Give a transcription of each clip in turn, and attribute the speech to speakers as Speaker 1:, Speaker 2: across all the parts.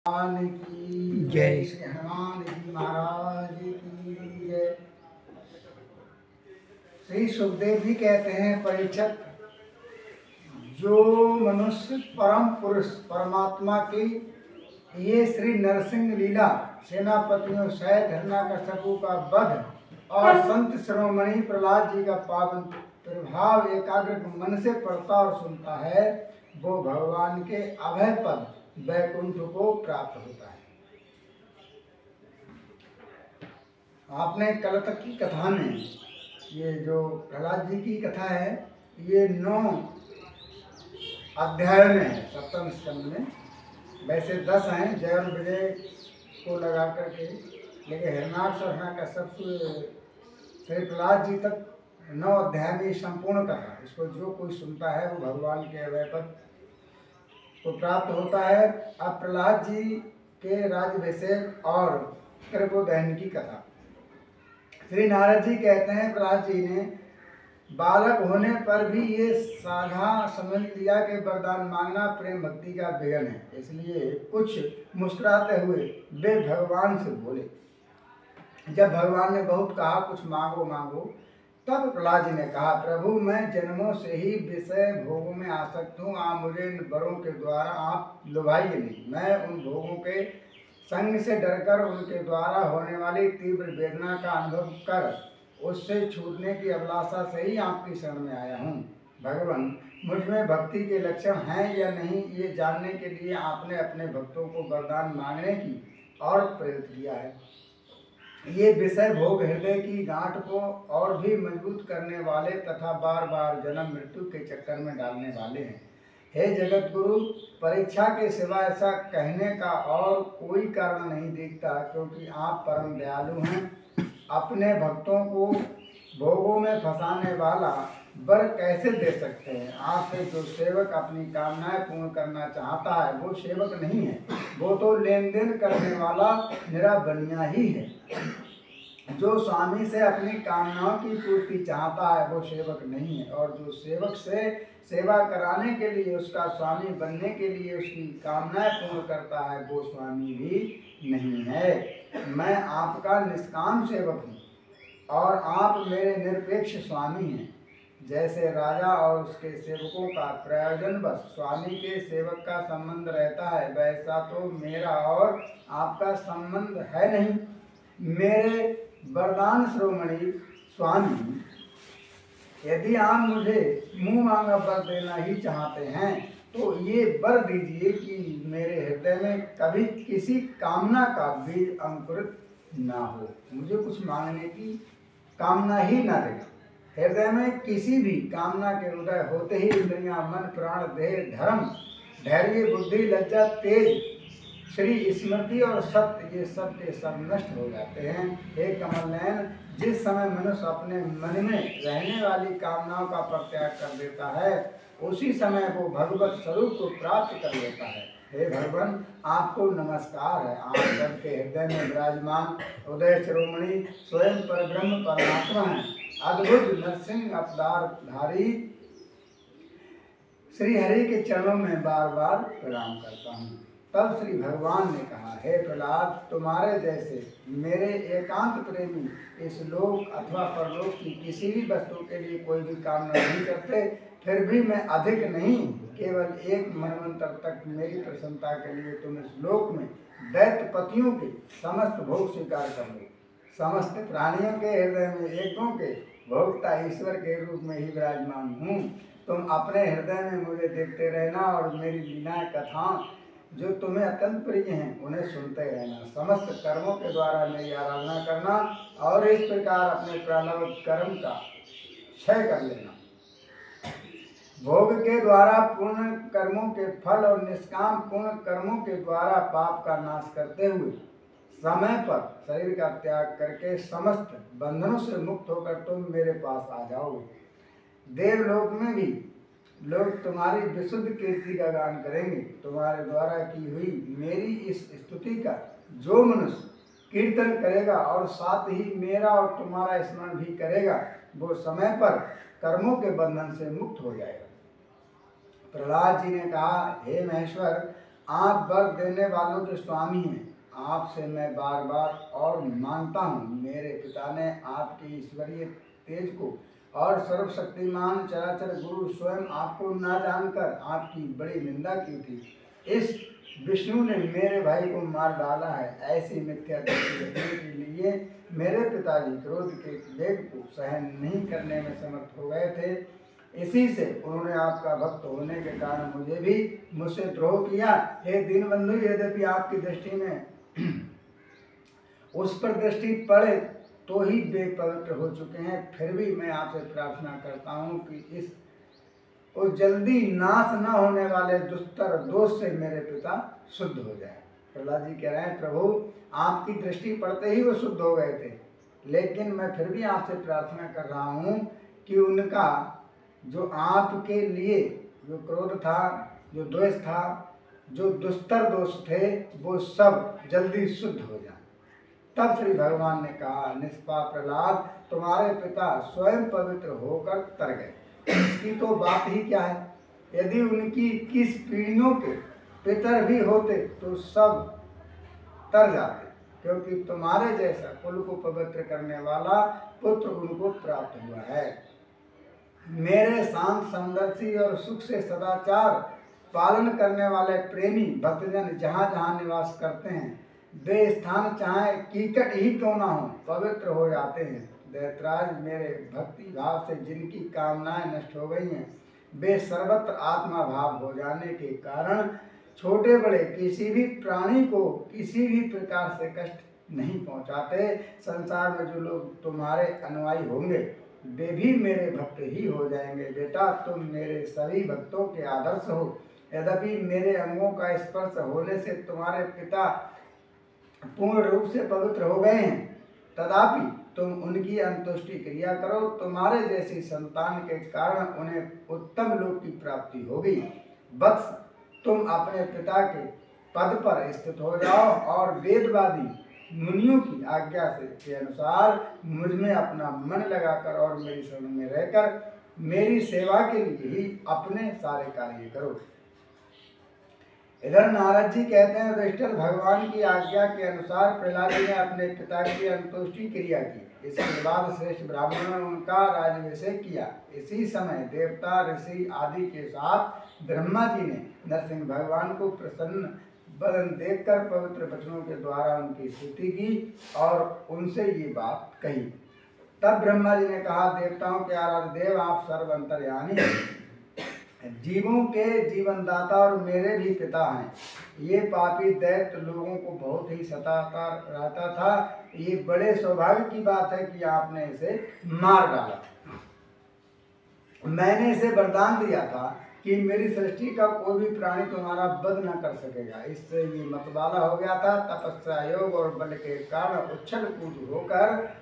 Speaker 1: भगवान की जय। श्री हनुमान जी महाराज की जय। श्री सुखदेव जी कहते हैं, परीक्षक, जो मनुष्य परम पुरुष परमात्मा की ये श्री नरसिंह लीला, सेनापतियों सहित हिरण्यकश्यपु का वध और संत शिरोमणि प्रहलाद जी का पावन प्रभाव एकाग्र मन से पढ़ता और सुनता है, वो भगवान के अभय पद वैकुंठ को प्राप्त होता है। आपने कल तक की कथा में ये जो प्रहलाद जी की कथा है, ये 9 अध्याय में है, 7वें स्कंद में। वैसे 10 हैं जय और विजय को लगा करके, लेकिन हिरण्याक्ष और हिरण्यकश्यप श्री प्रहलाद जी तक 9 अध्याय में संपूर्ण कथा। इसको जो कोई सुनता है वो भगवान के अभय पद को प्राप्त होता है। अब प्रहलाद जी के राज्याभिषेक और त्रिपुदहन की कथा। श्री नारद जी कहते हैं, प्रहलाद जी ने बालक होने पर भी ये साधा समझ लिया कि वरदान मांगना प्रेम भक्ति का विघ्न है, इसलिए कुछ मुस्कुराते हुए वे भगवान से बोले। जब भगवान ने बहुत कहा कुछ मांगो मांगो, तब प्रहलाद जी ने कहा, प्रभु मैं जन्मों से ही विषय भोगों में आसक्त हूँ। आप मुझे इन वरों के द्वारा आप लुभाइए नहीं। मैं उन भोगों के संग से डरकर उनके द्वारा होने वाली तीव्र वेदना का अनुभव कर उससे छूटने की अभिलाषा से ही आपकी शरण में आया हूँ। भगवान, मुझ में भक्ति के लक्षण हैं या नहीं, ये जानने के लिए आपने अपने भक्तों को वरदान मांगने की और प्रेरित किया है। ये विषय भोग हृदय की गांठ को और भी मजबूत करने वाले तथा बार बार जन्म मृत्यु के चक्कर में डालने वाले हैं। हे जगत गुरु, परीक्षा के सिवा ऐसा कहने का और कोई कारण नहीं दिखता, क्योंकि आप परम दयालु हैं। अपने भक्तों को भोगों में फंसाने वाला वर कैसे दे सकते हैं? आपसे जो सेवक अपनी कामनाएं पूर्ण करना चाहता है वो सेवक नहीं है, वो तो लेन देन करने वाला निरा बनिया ही है। जो स्वामी से अपनी कामनाओं की पूर्ति चाहता है वो सेवक नहीं है, और जो सेवक से सेवा कराने के लिए, उसका स्वामी बनने के लिए उसकी कामनाएं पूर्ण करता है वो स्वामी भी नहीं है। मैं आपका निष्काम सेवक हूँ और आप मेरे निरपेक्ष स्वामी हैं। जैसे राजा और उसके सेवकों का प्रयोजनवश स्वामी के सेवक का संबंध रहता है, वैसा तो मेरा और आपका संबंध है नहीं। मेरे वरदान श्रोमणि स्वामी, यदि आप मुझे मुंह मांगा वर देना ही चाहते हैं तो ये वर दीजिए कि मेरे हृदय में कभी किसी कामना का बीज अंकुरित ना हो। मुझे कुछ मांगने की कामना ही ना रहे। हृदय में किसी भी कामना के उदय होते ही इंद्रियां, मन, प्राण, देह, धर्म, धैर्य, बुद्धि, लज्जा, तेज, श्री, स्मृति और सत्य, ये सब के सब नष्ट हो जाते हैं। हे कमल नयन, जिस समय मनुष्य अपने मन में रहने वाली कामनाओं का परित्याग कर देता है, उसी समय वो भगवत स्वरूप को प्राप्त कर लेता है। हे भगवान, आपको नमस्कार है। आप सबके हृदय में विराजमान उदय शिरोमणि स्वयं परब्रह्म परमात्मा हैं। अद्भुत नरसिंह अवतारधारी श्री हरि के चरणों में बार बार प्रणाम करता हूँ। तब श्री भगवान ने कहा, हे प्रहलाद, तुम्हारे जैसे मेरे एकांत प्रेमी इस लोक अथवा परलोक की किसी भी वस्तु के लिए कोई भी कामना नहीं करते, फिर भी मैं अधिक नहीं, केवल एक मनवंतर तक मेरी प्रसन्नता के लिए तुम इस लोक में दैत्यपतियों के समस्त भोग स्वीकार कर लो। समस्त प्राणियों के हृदय में एकों के भोक्ता ईश्वर के रूप में ही विराजमान हूँ। तुम अपने हृदय में मुझे देखते रहना और मेरी लीलाएं कथा जो तुम्हें अत्यंत प्रिय हैं उन्हें सुनते रहना। समस्त कर्मों के द्वारा मेरी आराधना करना और इस प्रकार अपने प्रारब्ध कर्म का क्षय कर लेना। भोग के द्वारा पूर्ण कर्मों के फल और निष्काम पूर्ण कर्मों के द्वारा पाप का नाश करते हुए समय पर शरीर का त्याग करके समस्त बंधनों से मुक्त होकर तुम मेरे पास आ जाओगे। देवलोक में भी लोग तुम्हारी विशुद्ध कीर्ति का गान करेंगे। तुम्हारे द्वारा की हुई मेरी इस स्तुति का जो मनुष्य कीर्तन करेगा और साथ ही मेरा और तुम्हारा स्मरण भी करेगा, वो समय पर कर्मों के बंधन से मुक्त हो जाएगा। प्रहलाद जी ने कहा, हे महेश्वर, आप वर देने वालों के स्वामी हैं। आपसे मैं बार बार और मांगता हूँ। मेरे पिता ने आपके ईश्वरीय तेज को और सर्वशक्तिमान चराचर गुरु स्वयं आपको न जानकर आपकी बड़ी निंदा की थी। इस विष्णु ने मेरे भाई को मार डाला है। ऐसी मिथ्या दृष्टि रखने के लिए मेरे पिताजी क्रोध के वेग को सहन नहीं करने में समर्थ हो गए थे। इसी से उन्होंने आपका भक्त होने के कारण मुझसे द्रोह किया। हे दीनबंधु, यद्यपि आपकी दृष्टि में उस पर दृष्टि पड़े तो ही वे पवित्र हो चुके हैं, फिर भी मैं आपसे प्रार्थना करता हूँ कि उस जल्दी नाश न होने वाले दुस्तर दोष से मेरे पिता शुद्ध हो जाए। प्रहलाद जी कह रहे हैं, प्रभु आपकी दृष्टि पड़ते ही वो शुद्ध हो गए थे, लेकिन मैं फिर भी आपसे प्रार्थना कर रहा हूँ कि उनका जो आपके लिए जो क्रोध था, जो द्वेष था, जो दुस्तर दोष थे, वो सब जल्दी शुद्ध हो जाए। तब श्री भगवान ने कहा, निष्पाप प्रहलाद, तुम्हारे पिता स्वयं पवित्र होकर तर गए। इसकी तो बात ही क्या है। यदि उनकी 21 पीढ़ियों के पितर भी होते तो सब तर जाते, क्योंकि तुम्हारे जैसा कुल को पवित्र करने वाला पुत्र उनको प्राप्त हुआ है। मेरे शांत समदर्शी और सुख से सदाचार पालन करने वाले प्रेमी भक्तजन जहाँ जहाँ निवास करते हैं, वे स्थान चाहे कीकट ही क्यों ना हो, पवित्र हो जाते हैं। दैतराज, मेरे भक्ति भाव से जिनकी कामनाएं नष्ट हो गई हैं, वे सर्वत्र आत्मा भाव हो जाने के कारण छोटे बड़े किसी भी प्राणी को किसी भी प्रकार से कष्ट नहीं पहुंचाते। संसार में जो लोग तुम्हारे अनुयायी होंगे वे भी मेरे भक्त ही हो जाएंगे। बेटा, तुम मेरे सभी भक्तों के आदर्श हो। यद्यपि मेरे अंगों का स्पर्श होने से तुम्हारे पिता पूर्ण रूप से पवित्र हो गए हैं, तथापि तुम उनकी अंतुष्टि क्रिया करो। तुम्हारे जैसी संतान के कारण उन्हें उत्तम लोक की प्राप्ति होगी। वत्स, तुम अपने पिता के पद पर स्थित हो जाओ और वेदवादी मुनियों की आज्ञा के अनुसार मुझ में अपना मन लगाकर और मेरी शरण में रहकर मेरी सेवा के लिए ही अपने सारे कार्य करो। इधर नारद जी कहते हैं, युधिष्ठिर, भगवान की आज्ञा के अनुसार प्रहलाद जी ने अपने पिता की अंतुष्टि क्रिया की। इसके बाद श्रेष्ठ ब्राह्मणों ने उनका राज्याभिषेक किया। इसी समय देवता, ऋषि आदि के साथ ब्रह्मा जी ने नरसिंह भगवान को प्रसन्न बदन देखकर पवित्र वचनों के द्वारा उनकी स्तुति की और उनसे ये बात कही। तब ब्रह्मा जी ने कहा, देवताओं के आराध्य देव, आप सर्व अंतर्यामी, जीवों के जीवनदाता और मेरे भी पिता हैं। ये पापी दैत्य लोगों को बहुत ही सताता रहता था। ये बड़े सौभाग्य की बात है कि आपने इसे मार डाला। मैंने इसे वरदान दिया था कि मेरी सृष्टि का कोई भी प्राणी तुम्हारा वध न कर सकेगा। इससे ये मतवाला हो गया था। तपस्या, योग और बल के कारण उछल कूद होकर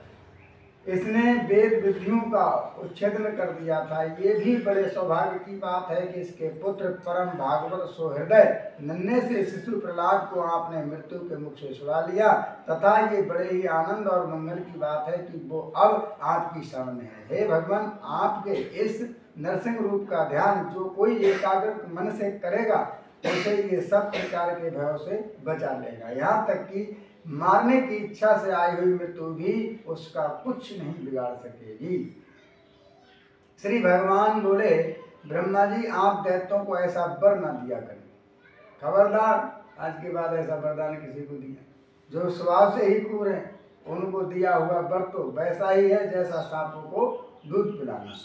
Speaker 1: इसने वेद विधियों का उच्छेदन कर दिया था। ये भी बड़े सौभाग्य की बात है कि इसके पुत्र परम भागवत सुहृदय नन्हे से शिशु प्रहलाद को आपने मृत्यु के मुख से छुड़ा लिया, तथा ये बड़े ही आनंद और मंगल की बात है कि वो अब आपकी शरण में है। हे भगवान, आपके इस नरसिंह रूप का ध्यान जो कोई एकाग्र मन से करेगा उसे ये सब प्रकार के भयों से बचा लेगा। यहाँ तक कि मारने की इच्छा से आई हुई मृत्यु भी उसका कुछ नहीं बिगाड़ सकेगी। श्री भगवान बोले, ब्रह्मा जी, आप दैत्यों को ऐसा वर न दिया करें। खबरदार, आज के बाद ऐसा वरदान किसी को दिया। जो स्वभाव से ही क्रूर हैं उनको दिया हुआ वर तो वैसा ही है जैसा सांपों को दूध पिलाना।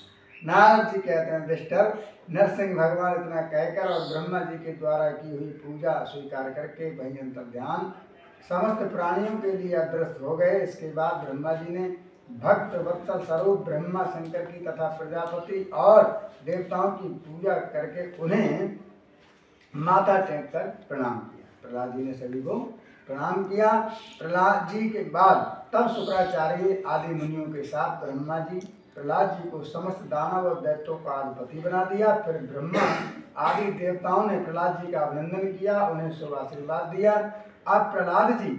Speaker 1: नारद जी कहते हैं, युधिष्ठिर, नरसिंह भगवान इतना कहकर और ब्रह्मा जी के द्वारा की हुई पूजा स्वीकार करके वही अंतर ध्यान समस्त प्राणियों के लिए अदृश्य हो गए। इसके बाद ब्रह्मा जी ने भक्त वत्सल स्वरूप ब्रह्मा, शंकर की तथा प्रजापति और देवताओं की पूजा करके उन्हें माथा टेक कर प्रणाम किया। प्रहलाद जी ने सभी को प्रणाम किया। प्रहलाद जी के बाद तब शुक्राचार्य आदि मुनियों के साथ ब्रह्मा जी प्रहलाद जी को समस्त दानव और दैत्यों का अधिपति बना दिया। फिर ब्रह्मा आदि देवताओं ने प्रहलाद जी का अभिनंदन किया, उन्हें शुभ आशीर्वाद दिया। अब प्रहलाद जी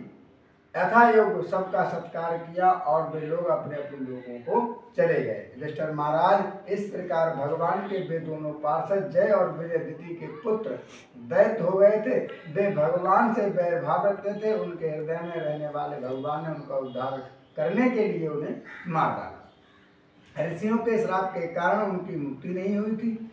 Speaker 1: यथा योग सबका सत्कार किया और वे लोग अपने अपने लोगों को चले गए। युधिष्ठिर महाराज, इस प्रकार भगवान के वे दोनों पार्षद जय और विजय दिति के पुत्र दैत्य हो गए थे। वे भगवान से बैर भाव रखते थे। उनके हृदय में रहने वाले भगवान ने उनका उद्धार करने के लिए उन्हें मार डाला। ऋषियों के श्राप के कारण उनकी मुक्ति नहीं हुई थी।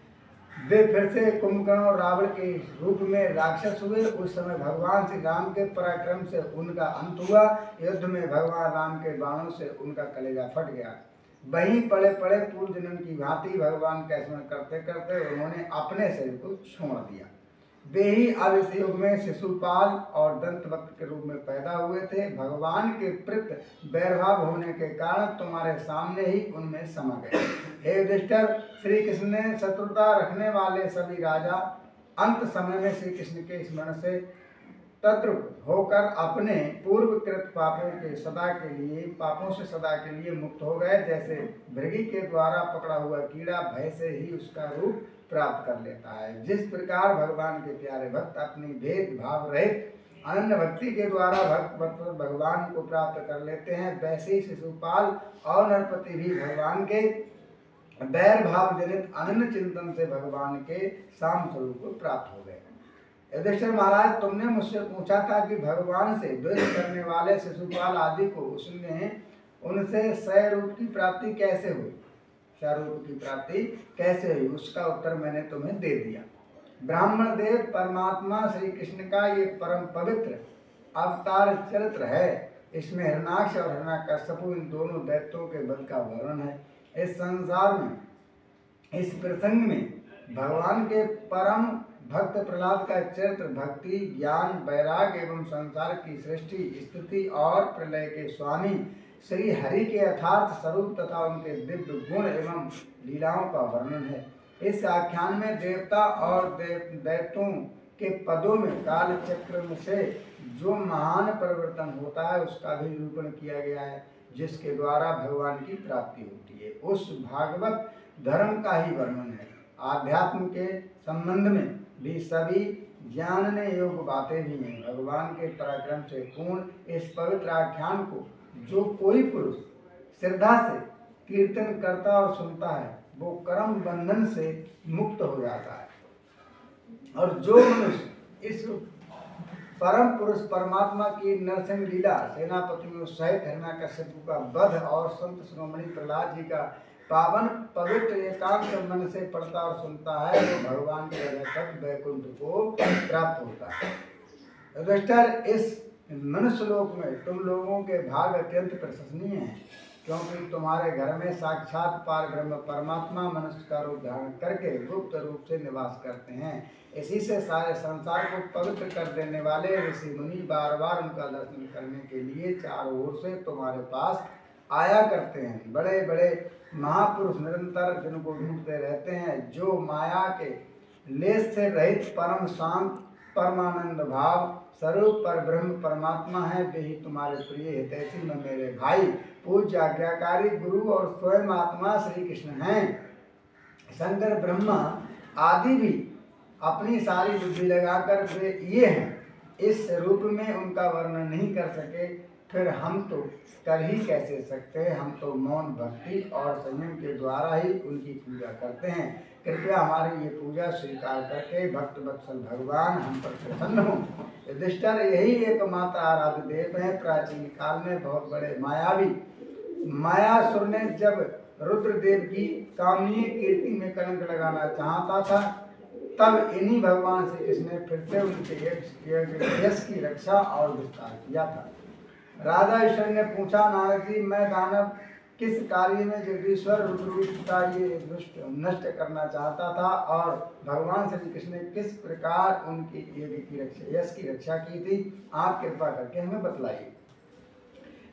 Speaker 1: वे फिर से कुंभकर्ण और रावण के रूप में राक्षस हुए। उस समय भगवान श्री राम के पराक्रम से उनका अंत हुआ। युद्ध में भगवान राम के बाणों से उनका कलेजा फट गया। वहीं पड़े पड़े पूर्व जन्म की भांति भगवान का स्मरण करते करते उन्होंने अपने शरीर को छोड़ दिया। वे ही अब इस युग में शिशुपाल और दंतवक्र के रूप में पैदा हुए थे। भगवान के प्रति वैरभाव होने के कारण तुम्हारे सामने ही उनमें समा गए। हे युधिष्ठिर, श्री कृष्ण ने शत्रुता रखने वाले सभी राजा अंत समय में श्री कृष्ण के स्मरण से तद्रुप होकर अपने पूर्वकृत पापों से सदा के लिए मुक्त हो गए। जैसे भृगी के द्वारा पकड़ा हुआ कीड़ा भय से ही उसका रूप प्राप्त कर लेता है, जिस प्रकार भगवान के प्यारे भक्त अपनी भेदभाव रहित अनन्य भक्ति के द्वारा भक्त भगवान को प्राप्त कर लेते हैं, वैसे ही शिशुपाल और नरपति भी भगवान के बैर भाव जनित अनन्य चिंतन से भगवान के शाम स्वरूप को प्राप्त हो गए। युधिष्ठिर महाराज, तुमने मुझसे पूछा था कि भगवान से द्वेष करने वाले शिशुपाल आदि को उनसे स्वरूप की प्राप्ति कैसे हुई, स्वरूप की प्राप्ति कैसे हुई, उसका उत्तर मैंने तुम्हें दे दिया। ब्राह्मण देव परमात्मा श्री कृष्ण का ये परम पवित्र अवतार चरित्र है। इसमें हिरणाक्ष और हिरण्यकश्यप इन दोनों दैत्यों के वध का वर्णन है। इस संसार में इस प्रसंग में भगवान के परम भक्त प्रहलाद का चरित्र भक्ति, ज्ञान, वैराग्य एवं संसार की सृष्टि, स्थिति और प्रलय के स्वामी श्री हरि के यथार्थ स्वरूप तथा उनके दिव्य गुण एवं लीलाओं का वर्णन है। इस आख्यान में देवता और दैत्यों के पदों में काल चक्र से जो महान परिवर्तन होता है उसका भी निरूपण किया गया है, जिसके द्वारा भगवान की प्राप्ति होती है। उस भागवत धर्म का ही वर्णन है। आध्यात्म के संबंध में भी सभी ज्ञान योग बातें भी हैं। भगवान के पराक्रम से पूर्ण इस पवित्र आख्यान को जो कोई पुरुष श्रद्धा से कीर्तन करता और सुनता है वो कर्म बंधन से मुक्त हो जाता है। और जो मनुष्य इस परम पुरुष परमात्मा की नरसिंह लीला, सेनापतियों सहित हिरण्यकश्यप का वध और संत शिरोमणि प्रहलाद जी का पावन पवित्र एकांत मन से पढ़ता और सुनता है, वो भगवान के हृदय तक वैकुंठ को प्राप्त होता है। युधिष्ठिर, इस मनुष्य लोक में तुम लोगों के भाग अत्यंत प्रशंसनीय हैं, क्योंकि तुम्हारे घर में साक्षात पार ब्रह्म परमात्मा मनुष्य का रूप धारण करके गुप्त रूप से निवास करते हैं। इसी से सारे संसार को पवित्र कर देने वाले ऋषि मुनि बार बार उनका दर्शन करने के लिए चारों ओर से तुम्हारे पास आया करते हैं। बड़े बड़े महापुरुष निरंतर जिनको ढूंढते रहते हैं, जो माया के लेस से रहित परम शांत परमानंद भाव स्वरूप पर ब्रह्म परमात्मा है, वे ही तुम्हारे प्रिय हितैषी में मेरे भाई पूज्य आज्ञाकारी गुरु और स्वयं आत्मा श्री कृष्ण हैं। शंकर ब्रह्मा आदि भी अपनी सारी बुद्धि लगाकर वे ये हैं, इस रूप में उनका वर्णन नहीं कर सके, फिर हम तो कर ही कैसे सकते हैं। हम तो मौन भक्ति और संयम के द्वारा ही उनकी पूजा करते हैं। कृपया हमारी ये पूजा स्वीकार करके भक्त वत्सल भगवान हम पर प्रसन्न हो। युधिष्ठिर, यही एकमात्र आराध्य देव है। प्राचीन काल में बहुत बड़े मायावी मायासुर ने जब रुद्रदेव की कामनीय कीर्ति में कलंक लगाना चाहता था, तब इन्हीं भगवान श्री कृष्ण ने फिर से उनके यश की रक्षा और विस्तार किया था। राजा ईश्वर ने पूछा, नारद जी, मैं दानव किस कार्य में जगदीश्वर रुद्र का ये दुष्ट नष्ट करना चाहता था और भगवान श्री कृष्ण ने किस प्रकार उनकी यश की रक्षा की थी, आप कृपा करके हमें बतलाइए।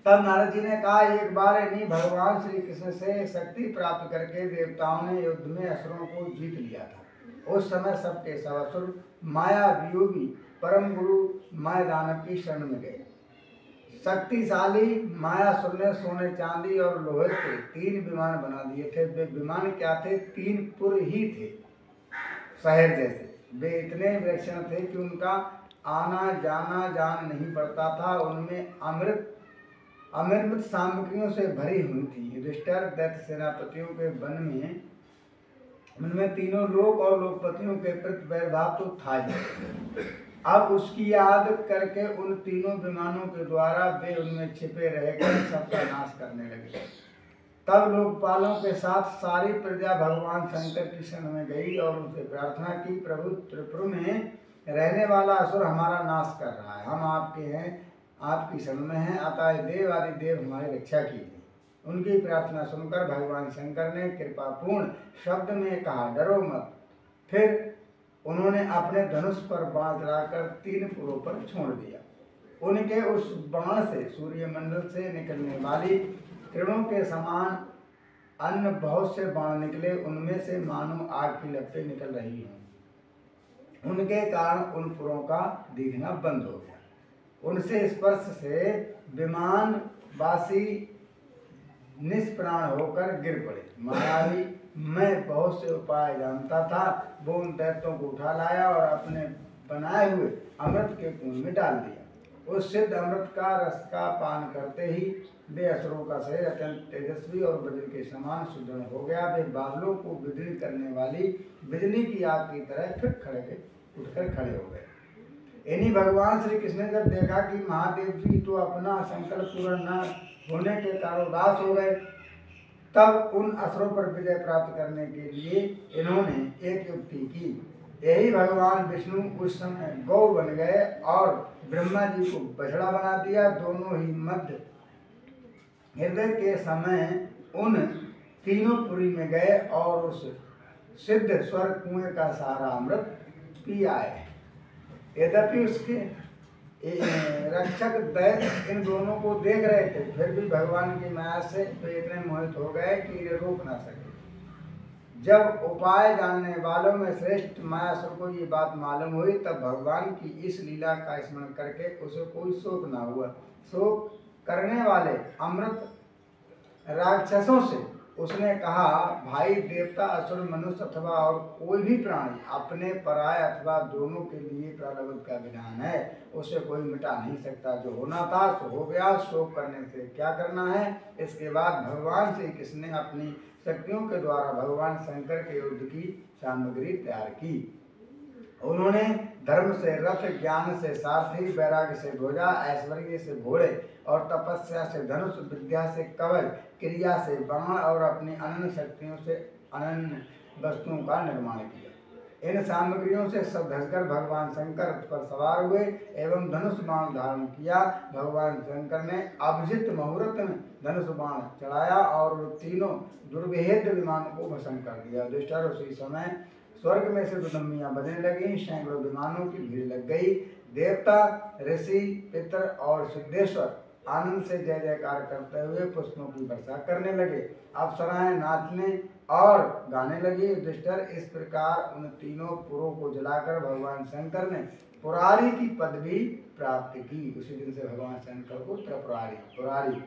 Speaker 1: तब नारद जी ने कहा, एक बार इन्हीं भगवान श्री कृष्ण से शक्ति प्राप्त करके देवताओं ने युद्ध में असुरों को जीत लिया था। उस समय सबके सब असुर माया वियोगी परम गुरु माया दानव की शरण में गए। शक्तिशाली मायासुर ने सोने चांदी और लोहे के 3 विमान बना दिए थे। वे विमान क्या थे? 3 पुर ही थे, शहर जैसे। वे इतने विलक्षण थे कि उनका आना जाना जान नहीं पड़ता था। उनमें अमृत सामग्रियों से भरी हुई थी। युधिष्ठिर दैत्य सेनापतियों के उनमें तीनों लोक और लोकपतियों के प्रति वैरभाव तो था ही। अब उसकी याद करके उन तीनों विमानों के द्वारा वे उनमें छिपे रहकर सबका नाश करने लगे। तब लोकपालों के साथ सारी प्रजा भगवान शंकर की शरण में गई और उनसे प्रार्थना की, प्रभु त्रिपुर में रहने वाला असुर हमारा नाश कर रहा है। हम आपके हैं, आपकी शरण में हैं, अतः देव आदि देव हमारी रक्षा कीजिए। उनकी प्रार्थना सुनकर भगवान शंकर ने कृपापूर्ण शब्द में कहा, डरो मत। फिर उन्होंने अपने धनुष पर बाण चलाकर 3 पुरों पर छोड़ दिया। उनके उस बाण से सूर्यमंडल से निकलने वाली किरणों के समान अन्य बहुत से बाण निकले, उनमें से मानो आग की लपटें निकल रही हों। उनके कारण उन पुरों का दिखना बंद हो गया। उनसे स्पर्श से विमानवासी निष्प्राण होकर गिर पड़े। मायावी मैं बहुत से उपाय जानता था, वो उन दैत्यों को उठा लाया और अपने बनाए हुए अमृत के कुंड में डाल दिया। उस सिद्ध अमृत का रस का पान करते ही वे असुरों का शरीर अत्यंत तेजस्वी और वज्र के समान सुदृढ़ हो गया। वे बादलों को विदीर्ण करने वाली बिजली की आग की तरह फिर उठकर खड़े हो गए। इन्हीं भगवान श्री कृष्ण ने जब देखा कि महादेव जी तो अपना संकल्प पूर्ण न होने के कारण उदास हो गए, तब उन असुरों पर विजय प्राप्त करने के लिए इन्होंने एक युक्ति की। यही भगवान विष्णु उस समय गौ बन गए और ब्रह्मा जी को बछड़ा बना दिया। दोनों ही मध्य हृदय के समय उन तीनों पुरी में गए और उस सिद्ध स्वर कुएं का सारा अमृत पी आए। यद्यपि उसके रक्षक दैत्य इन दोनों को देख रहे थे, फिर भी भगवान की माया से वे इतने मोहित हो गए कि इन्हें रोक न सके। जब उपाय जानने वालों में श्रेष्ठ मायासुर को ये बात मालूम हुई, तब भगवान की इस लीला का स्मरण करके उसे कोई शोक न हुआ। शोक करने वाले अमृत राक्षसों से उसने कहा, भाई देवता, असुर, मनुष्य अथवा और कोई भी प्राणी अपने पराय अथवा दोनों के लिए प्रलब्ध का विधान है, उसे कोई मिटा नहीं सकता। जो होना था सो हो गया, शोक करने से क्या करना है। इसके बाद भगवान श्री कृष्ण ने अपनी शक्तियों के द्वारा भगवान शंकर के युद्ध की सामग्री तैयार की। उन्होंने धर्म से रथ, ज्ञान से सारथी, वैराग्य से ध्वजा, ऐश्वर्य से घोड़े और तपस्या से धनुष, विद्या से कवच, क्रिया से बाण और अपनी अनन्य शक्तियों से अनन्य वस्तुओं का निर्माण किया। इन सामग्रियों से सब धसकर भगवान शंकर पर सवार हुए एवं धनुष बाण धारण किया। भगवान शंकर ने अभिजित मुहूर्त में धनुष बाण चढ़ाया और तीनों दुर्भेद्य विमानों को भस्म कर दिया। युधिष्ठिर उसी समय स्वर्ग में से दुदम्बियां बजने लगी, सैकड़ों विमानों की भीड़ लग गई। देवता, ऋषि, पितर और सिद्धेश्वर आनंद से जय जयकार करते हुए पुष्पों की वर्षा करने लगे। अप्सराएं नाचने और गाने लगी। युधिष्ठिर इस प्रकार उन तीनों पुरों को जलाकर भगवान शंकर ने पुरारी की पदवी प्राप्त की। उसी दिन से भगवान शंकर को पुरारी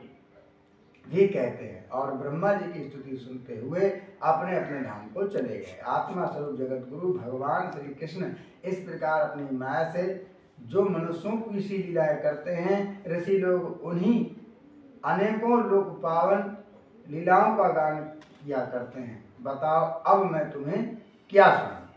Speaker 1: भी कहते हैं और ब्रह्मा जी की स्तुति सुनते हुए अपने अपने धाम को चले गए। आत्मा स्वरूप जगत गुरु भगवान श्री कृष्ण इस प्रकार अपनी माया से जो मनुष्यों की सी लीलाएं करते हैं, ऋषि लोग उन्हीं अनेकों लोक पावन लीलाओं का गान किया करते हैं। बताओ अब मैं तुम्हें क्या सुनाऊं।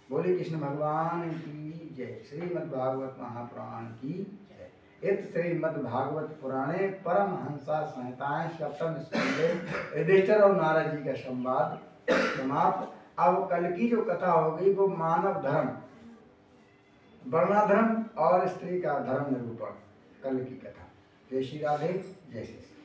Speaker 1: बोले कृष्ण भगवान की जय। श्रीमद्भागवत महापुराण की जय। इत श्रीमद्भागवत पुराणे परमहंसा संहिताएं सप्तम स्कंदे युधिष्ठिर और नारद जी का संवाद समाप्त। अब कल की जो कथा होगी वो मानव धर्म, वर्णाधर्म और स्त्री का धर्म निरूपण, कल की कथा। जय श्री राधे, जय श्री।